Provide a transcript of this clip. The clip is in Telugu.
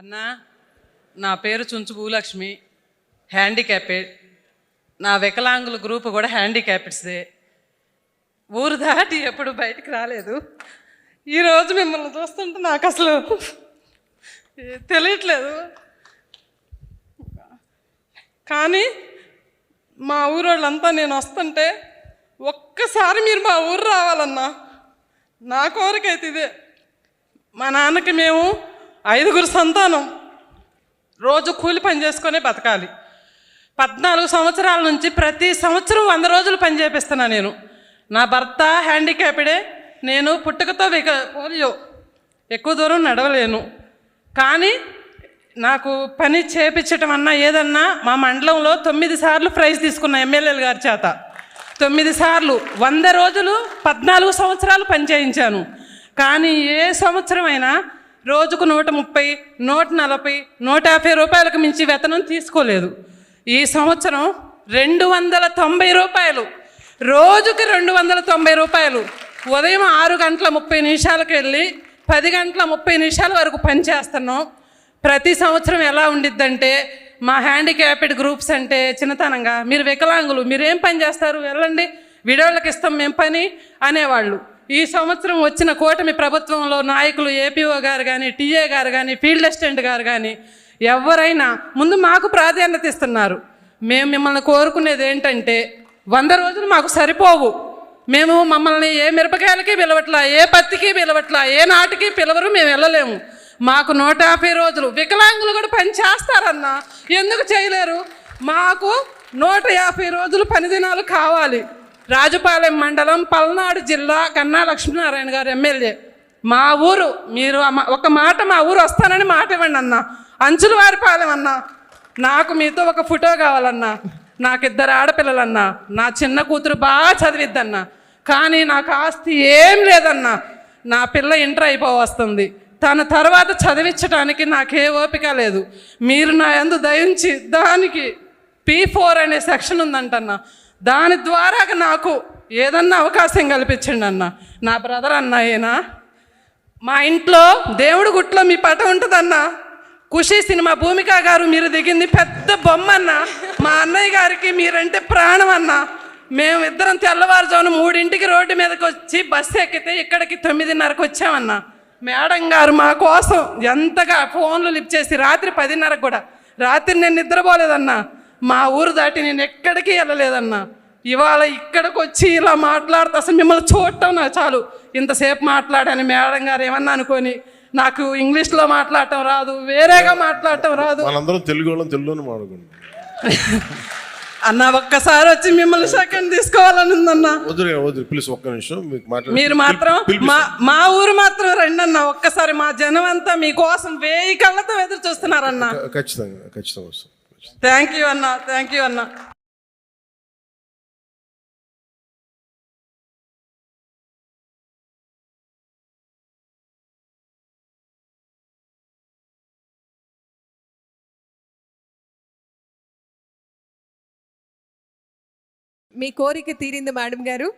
అన్న, నా పేరు చుంచు భూలక్ష్మి, హ్యాండిక్యాపెడ్. నా వికలాంగుల గ్రూప్ కూడా హ్యాండిక్యాపెడ్స్దే. ఊరు దాటి ఎప్పుడు బయటికి రాలేదు. ఈరోజు మిమ్మల్ని చూస్తుంటే నాకు అసలు తెలియట్లేదు. కానీ మా ఊరోళ్ళంతా నేను వస్తుంటే ఒక్కసారి మీరు మా ఊరు రావాలన్నా. నా కోరికైతే ఇదే. మా నాన్నకి మేము 5 సంతానం, రోజు కూలి పని చేసుకొని బతకాలి. 14 సంవత్సరాల నుంచి ప్రతి సంవత్సరం 100 రోజులు పని చేపిస్తున్నా నేను. నా భర్త హ్యాండిక్యాప్డే, నేను పుట్టుకతో పోలియో, ఎక్కువ దూరం నడవలేను. కానీ నాకు పని చేపించటం అన్నా ఏదన్నా మా మండలంలో 9 సార్లు ప్రైజ్ తీసుకున్న ఎమ్మెల్యేల గారి చేత. 9 సార్లు 100 రోజులు 14 సంవత్సరాలు పని చేయించాను. కానీ ఏ సంవత్సరం అయినా రోజుకు 130, 140, 150 రూపాయలకు మించి వేతనం తీసుకోలేదు. ఈ సంవత్సరం 290 రూపాయలు, రోజుకి 290 రూపాయలు. ఉదయం 6:30 వెళ్ళి 10:30 వరకు పని చేస్తున్నాం. ప్రతి సంవత్సరం ఎలా ఉండిద్దంటే, మా హ్యాండిక్యాప్డ్ గ్రూప్స్ అంటే చిన్నతనంగా, మీరు వికలాంగులు, మీరేం పని చేస్తారు, వెళ్ళండి, విడోళ్ళకి ఇస్తాం మేము పని అనేవాళ్ళు. ఈ సంవత్సరం వచ్చిన కూటమి ప్రభుత్వంలో నాయకులు, ఏపీఓ గారు కానీ, టీఏ గారు కానీ, ఫీల్డ్ అసిస్టెంట్ గారు కానీ ఎవరైనా ముందు మాకు ప్రాధాన్యత ఇస్తున్నారు. మేము మిమ్మల్ని కోరుకునేది ఏంటంటే, 100 రోజులు మాకు సరిపోవు. మేము మమ్మల్ని ఏ మిరపకాయలకి పిలవట్లా, ఏ పత్తికి పిలవట్లా, ఏ నాటికి పిలవరు, మేము వెళ్ళలేము. మాకు 150 రోజులు. వికలాంగులు కూడా పని చేస్తారన్నా, ఎందుకు చేయలేరు? మాకు 150 రోజులు పని దినాలు కావాలి. రాజుపాలెం మండలం, పల్నాడు జిల్లా, కన్నా లక్ష్మీనారాయణ గారు ఎమ్మెల్యే. మా ఊరు, మీరు ఒక మాట మా ఊరు వస్తానని మాట ఇవ్వండి అన్న. అంచులవారిపాలెం అన్న, నాకు మీతో ఒక ఫోటో కావాలన్నా. నాకు 2 ఆడపిల్లలన్నా, నా చిన్న కూతురు బాగా చదివిద్దన్నా. కానీ నాకు ఆస్తి ఏం లేదన్నా. నా పిల్ల ఇంటర్ అయిపోవస్తుంది. తన తర్వాత చదివించడానికి నాకే ఓపిక లేదు. మీరు నా యందు దయించి దానికి P4 అనే సెక్షన్ ఉందంటన్నా, దాని ద్వారా నాకు ఏదన్నా అవకాశం కల్పించండి అన్న. నా బ్రదర్ అన్న అయినా, మా ఇంట్లో దేవుడి గుట్లో మీ పటం ఉంటుందన్నా. ఖుషి సినిమా భూమిక గారు మీరు దిగింది పెద్ద బొమ్మ అన్న. మా అన్నయ్య గారికి మీరంటే ప్రాణం అన్న. మేము ఇద్దరం తెల్లవారుజామున 3 రోడ్డు మీదకి వచ్చి బస్సు ఎక్కితే ఇక్కడికి 9:30కి వచ్చామన్నా. మేడం గారు మా కోసం ఎంతగా ఫోన్లు లిఫ్ట్ చేసి, రాత్రి 10:30 కూడా, రాత్రి నేను నిద్రపోలేదన్నా. మా ఊరు దాటి నేను ఎక్కడికి వెళ్ళలేదన్నా. ఇవాళ ఇక్కడికి వచ్చి ఇలా మాట్లాడుతూ అసలు మిమ్మల్ని చూడటం నాకు చాలు. ఇంతసేపు మాట్లాడాను, మేడం గారు ఏమన్నా అనుకొని. నాకు ఇంగ్లీష్లో మాట్లాడటం రాదు, వేరేగా మాట్లాడటం రాదు. తెలుగులోనే మాట్లాడుకుంటాం అన్న. ఒక్కసారి వచ్చి మిమ్మల్ని సెకండ్ తీసుకోవాలని ఉందన్నా. ప్లీజ్ ఒక్క నిమిషం. మీరు మాత్రం మా ఊరు మాత్రం రండి అన్న. ఒక్కసారి మా జనం అంతా మీకోసం 1000 కళ్ళతో ఎదురు చూస్తున్నారన్న. ఖచ్చితంగా వస్తాం. థ్యాంక్ యూ అన్న, థ్యాంక్ యూ అన్న. మీ కోరిక తీరింది మేడం గారు.